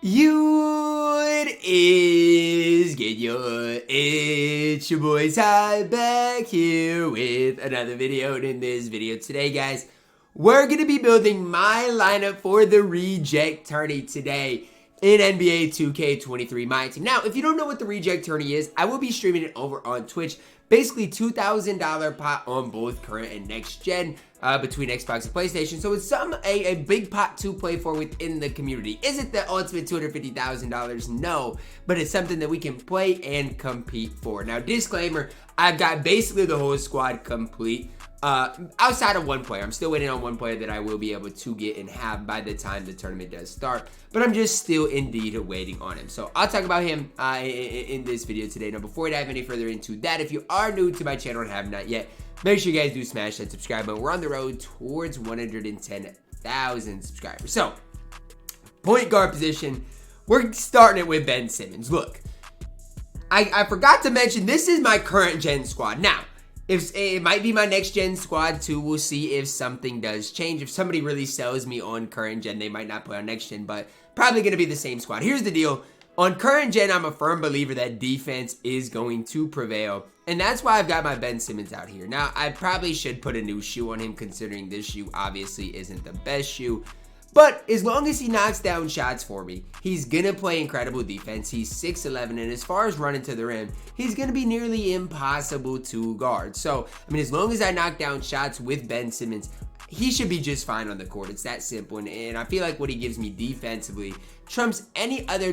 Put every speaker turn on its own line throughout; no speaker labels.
It is good, yo. It's your boy Ty back here with another video. And in this video today, guys, we're gonna be building my lineup for the reject tourney today in NBA 2K23 MyTEAM. Now, if you don't know what the reject tourney is, I will be streaming it over on Twitch. Basically, $2,000 pot on both current and next gen between Xbox and PlayStation. So it's a big pot to play for within the community. Is it the ultimate $250,000? No, but it's something that we can play and compete for. Now, disclaimer, I've got basically the whole squad complete. Outside of one player. I'm still waiting on one player that I will be able to get and have by the time the tournament does start, but I'm just still indeed waiting on him. So I'll talk about him in this video today. Now, before I dive any further into that, if you are new to my channel and have not yet, make sure you guys do smash that subscribe button. We're on the road towards 110,000 subscribers. So, point guard position, we're starting it with Ben Simmons. Look, I forgot to mention, this is my current gen squad. Now, it might be my next gen squad too. We'll see if something does change. If somebody really sells me on current gen, they might not play on next gen, but probably going to be the same squad. Here's the deal. On current gen, I'm a firm believer that defense is going to prevail, and that's why I've got my Ben Simmons out here. Now, I probably should put a new shoe on him, considering this shoe obviously isn't the best shoe. But as long as he knocks down shots for me, he's going to play incredible defense. He's 6'11", and as far as running to the rim, he's going to be nearly impossible to guard. So, I mean, as long as I knock down shots with Ben Simmons, he should be just fine on the court. It's that simple, and I feel like what he gives me defensively trumps any other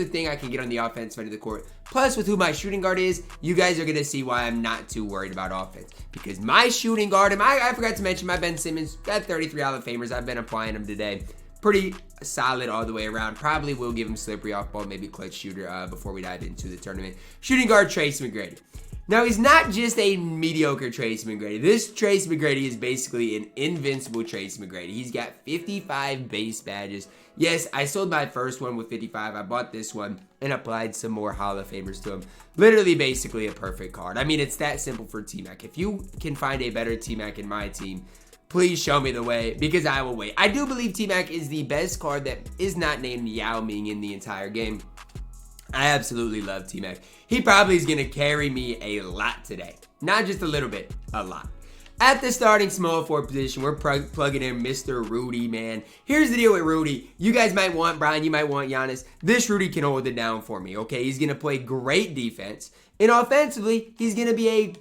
thing I can get on the offensive end of the court. Plus, with who my shooting guard is, you guys are going to see why I'm not too worried about offense. Because my shooting guard, and I forgot to mention my Ben Simmons, got 33 Hall of Famers. I've been applying them today. Pretty solid all the way around. Probably will give him slippery off ball, maybe clutch shooter before we dive into the tournament. Shooting guard, Trace McGrady. Now, he's not just a mediocre Trace McGrady. This Trace McGrady is basically an invincible Trace McGrady. He's got 55 base badges. Yes, I sold my first one with 55. I bought this one and applied some more Hall of Famers to him. Literally, basically a perfect card. I mean, it's that simple for T-Mac. If you can find a better T-Mac in my team, please show me the way, because I will wait. I do believe T-Mac is the best card that is not named Yao Ming in the entire game. I absolutely love T-Mac. He probably is going to carry me a lot today. Not just a little bit, a lot. At the starting small forward position, we're plugging in Mr. Rudy, man. Here's the deal with Rudy. You guys might want Brian, you might want Giannis. This Rudy can hold it down for me, okay? He's going to play great defense. And offensively, he's going to be a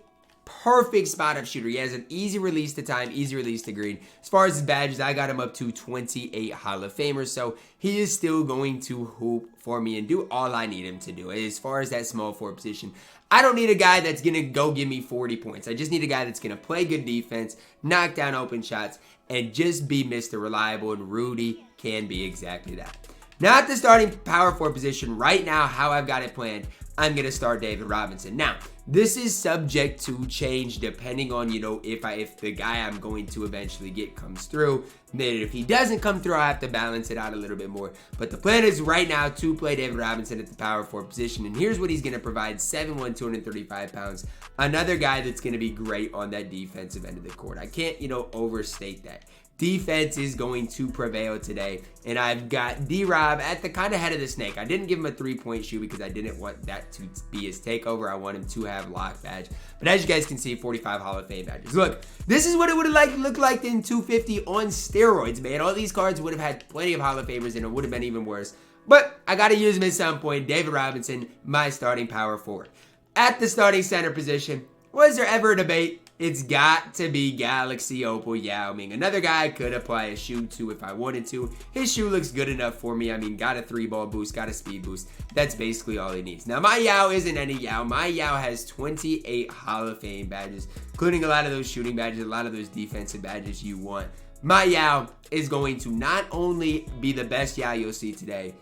perfect spot-up shooter. He has an easy release to time, easy release to green. As far as his badges, I got him up to 28 Hall of Famers, so he is still going to hoop for me and do all I need him to do. As far as that small forward position, I don't need a guy that's going to go give me 40 points. I just need a guy that's going to play good defense, knock down open shots, and just be Mr. Reliable, and Rudy can be exactly that. Now, at the starting power forward position, right now, how I've got it planned, I'm going to start David Robinson. Now, this is subject to change depending on, if the guy I'm going to eventually get comes through. Then if he doesn't come through, I have to balance it out a little bit more. But the plan is right now to play David Robinson at the power forward position. And here's what he's going to provide. 7'1", 235 pounds. Another guy that's going to be great on that defensive end of the court. I can't, overstate that. Defense is going to prevail today, and I've got D-Rob at the kind of head of the snake. I didn't give him a three-point shoe because I didn't want that to be his takeover. I want him to have lock badge. But as you guys can see, 45 Hall of Fame badges. Look, this is what it would have looked like in 250 on steroids, man. All these cards would have had plenty of Hall of Famers, and it would have been even worse. But I got to use him at some point. David Robinson, my starting power forward. At the starting center position, was there ever a debate? It's got to be Galaxy Opal Yao Ming. Another guy I could apply a shoe to if I wanted to. His shoe looks good enough for me. I mean, got a 3-ball boost, got a speed boost. That's basically all he needs. Now, my Yao isn't any Yao. My Yao has 28 Hall of Fame badges, including a lot of those shooting badges, a lot of those defensive badges you want. My Yao is going to not only be the best Yao you'll see today,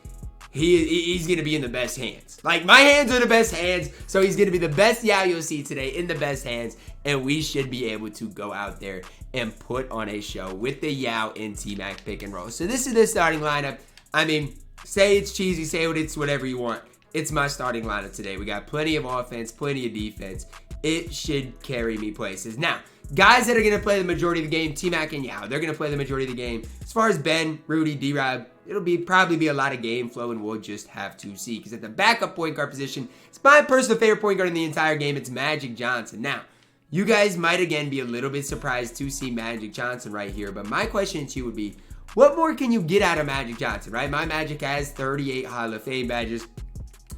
he's going to be in the best hands. Like, my hands are the best hands, so he's going to be the best Yao you'll see today in the best hands, and we should be able to go out there and put on a show with the Yao and T-Mac pick and roll. So this is the starting lineup. I mean, say it's cheesy, say it's whatever you want. It's my starting lineup today. We got plenty of offense, plenty of defense. It should carry me places. Now, guys that are going to play the majority of the game, T-Mac and Yao, they're going to play the majority of the game. As far as Ben, Rudy, D-Rob, it'll probably be a lot of game flow, and we'll just have to see. Because at the backup point guard position, it's my personal favorite point guard in the entire game. It's Magic Johnson. Now, you guys might again be a little bit surprised to see Magic Johnson right here, but my question to you would be, what more can you get out of Magic Johnson, right? My Magic has 38 Hall of Fame badges,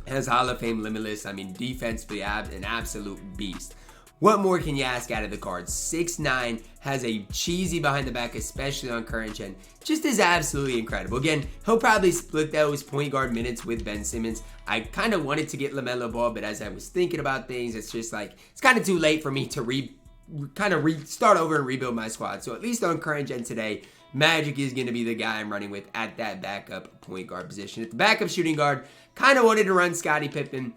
has Hall of Fame limitless. I mean, defensively, an absolute beast. What more can you ask out of the card? 6'9", has a cheesy behind the back, especially on current gen. Just is absolutely incredible. Again, he'll probably split those point guard minutes with Ben Simmons. I kind of wanted to get LaMelo Ball, but as I was thinking about things, it's just like, it's kind of too late for me to start over and rebuild my squad. So at least on current gen today, Magic is going to be the guy I'm running with at that backup point guard position. At the backup shooting guard, kind of wanted to run Scottie Pippen,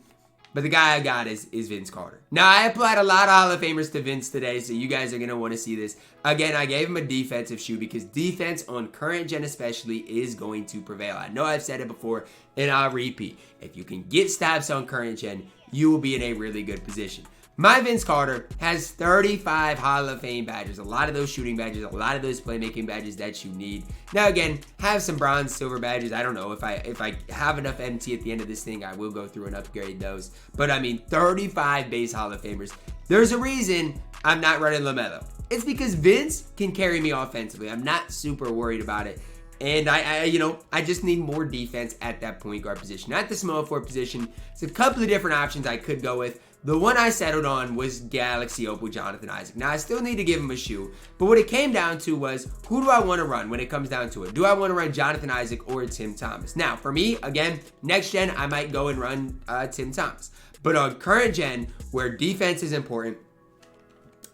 but the guy I got is Vince Carter. Now, I applied a lot of Hall of Famers to Vince today, so you guys are going to want to see this. Again, I gave him a defensive shoe because defense on current gen especially is going to prevail. I know I've said it before, and I'll repeat. If you can get stops on current gen, you will be in a really good position. My Vince Carter has 35 Hall of Fame badges. A lot of those shooting badges, a lot of those playmaking badges that you need. Now again, have some bronze, silver badges. I don't know if I have enough MT at the end of this thing, I will go through and upgrade those. But I mean, 35 base Hall of Famers. There's a reason I'm not running LaMelo. It's because Vince can carry me offensively. I'm not super worried about it. And I just need more defense at that point guard position. At the small forward position, it's a couple of different options I could go with. The one I settled on was Galaxy Opal Jonathan Isaac. Now, I still need to give him a shoe, but what it came down to was, who do I want to run when it comes down to it? Do I want to run Jonathan Isaac or Tim Thomas? Now, for me, again, next gen, I might go and run Tim Thomas. But on current gen, where defense is important,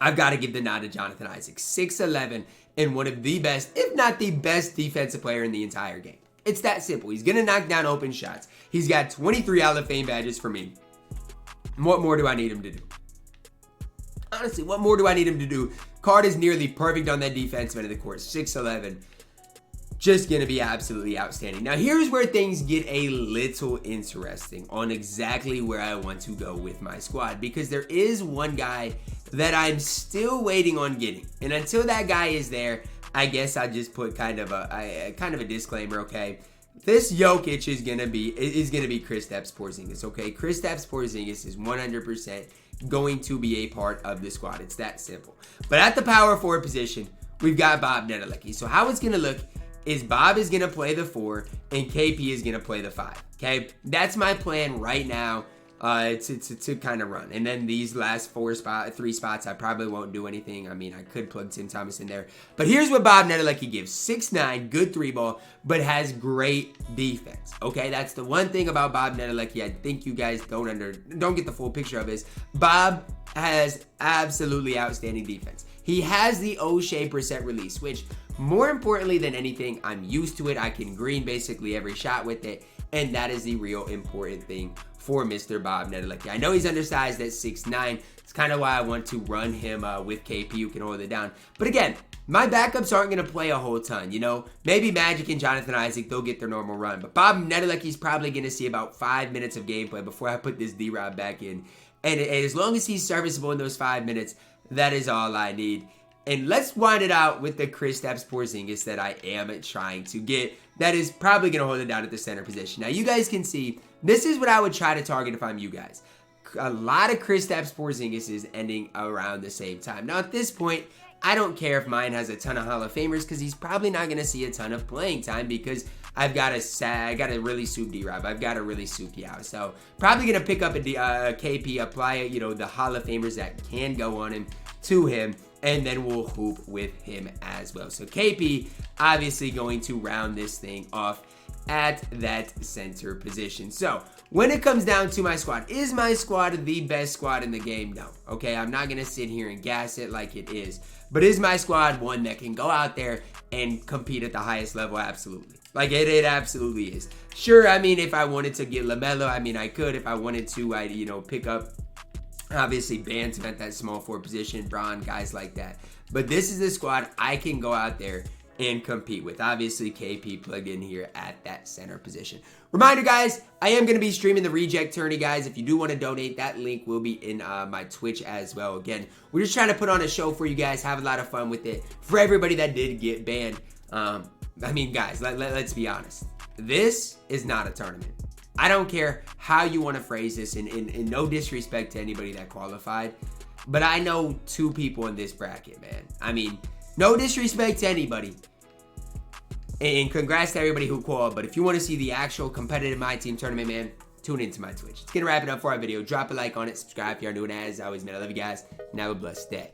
I've got to give the nod to Jonathan Isaac. 6'11", and one of the best, if not the best defensive player in the entire game. It's that simple. He's going to knock down open shots. He's got 23 Hall of Fame badges for me. What more do I need him to do? Honestly, what more do I need him to do? Card is nearly perfect on that defensive end of the court. 6'11". Just going to be absolutely outstanding. Now, here's where things get a little interesting on exactly where I want to go with my squad. Because there is one guy that I'm still waiting on getting. And until that guy is there, I guess I just put kind of a disclaimer, okay? This Jokic is gonna be Kristaps Porzingis, okay? Kristaps Porzingis is 100% going to be a part of the squad. It's that simple. But at the power forward position, we've got Bob Nedelecki. So how it's gonna look is Bob is gonna play the 4 and KP is gonna play the 5. Okay, that's my plan right now. To kind of run. And then these last 3 spots, I probably won't do anything. I mean, I could plug Tim Thomas in there. But here's what Bob Nedelecki gives. 6'9", good 3-ball, but has great defense. Okay, that's the one thing about Bob Nedelecki I think you guys don't get the full picture of is Bob has absolutely outstanding defense. He has the O-shape reset release, which more importantly than anything, I'm used to it. I can green basically every shot with it. And that is the real important thing for Mr. Bob Nedelecki. I know he's undersized at 6'9". It's kind of why I want to run him with KP who can hold it down. But again, my backups aren't going to play a whole ton, you know? Maybe Magic and Jonathan Isaac, they'll get their normal run. But Bob Nedelecki's probably going to see about 5 minutes of gameplay before I put this D-Rob back in. And as long as he's serviceable in those 5 minutes, that is all I need. And let's wind it out with the Kristaps Porzingis that I am trying to get. That is probably going to hold it down at the center position. Now, you guys can see, this is what I would try to target if I'm you guys. A lot of Kristaps Porzingis is ending around the same time. Now, at this point, I don't care if mine has a ton of Hall of Famers because he's probably not going to see a ton of playing time because I got to really soup D-Rob. I've got to really soup Yao. So, probably going to pick up a KP, apply, the Hall of Famers that can go on him to him. And then we'll hoop with him as well. So KP obviously going to round this thing off at that center position. So when it comes down to my squad, is my squad the best squad in the game? No. Okay, I'm not going to sit here and gas it like it is. But is my squad one that can go out there and compete at the highest level? Absolutely. Like it absolutely is. Sure, I mean, if I wanted to get LaMelo, I mean, I could. If I wanted to, pick up obviously Bantam at that small forward position, Braun, guys like that. But this is the squad I can go out there and compete with. Obviously, KP plugged in here at that center position. Reminder, guys, I am going to be streaming the Reject Tourney, guys. If you do want to donate, that link will be in my Twitch as well. Again, we're just trying to put on a show for you guys, have a lot of fun with it. For everybody that did get banned, I mean, guys, let's be honest. this is not a tournament. I don't care how you want to phrase this, and no disrespect to anybody that qualified, but I know 2 people in this bracket, man. I mean, no disrespect to anybody. And congrats to everybody who qualified, but if you want to see the actual competitive MyTeam tournament, man, tune into my Twitch. It's going to wrap it up for our video. Drop a like on it, subscribe if you're new, and as always, man, I love you guys, and have a blessed day.